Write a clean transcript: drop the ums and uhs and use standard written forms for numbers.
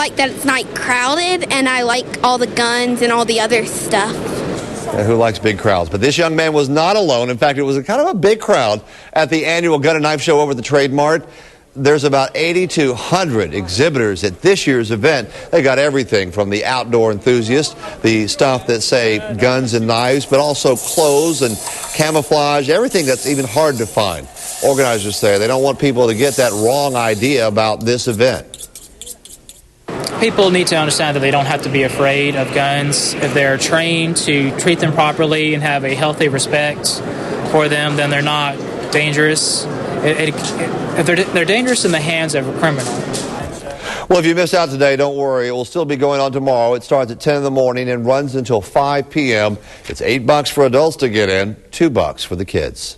like that it's not crowded, and I like all the guns and all the other stuff. Who likes big crowds? But this young man was not alone. In fact, it was kind of a big crowd at the annual Gun and Knife Show over at the Trade Mart. There's about 8,200 exhibitors at this year's event. They got everything from the outdoor enthusiasts, the stuff that say guns and knives, but also clothes and camouflage, everything that's even hard to find. Organizers say they don't want people to get that wrong idea about this event. People need to understand that they don't have to be afraid of guns. If they're trained to treat them properly and have a healthy respect for them, then they're not dangerous. If they're dangerous in the hands of a criminal. Well, if you missed out today, don't worry. It will still be going on tomorrow. It starts at 10 in the morning and runs until 5 p.m. It's $8 for adults to get in, $2 for the kids.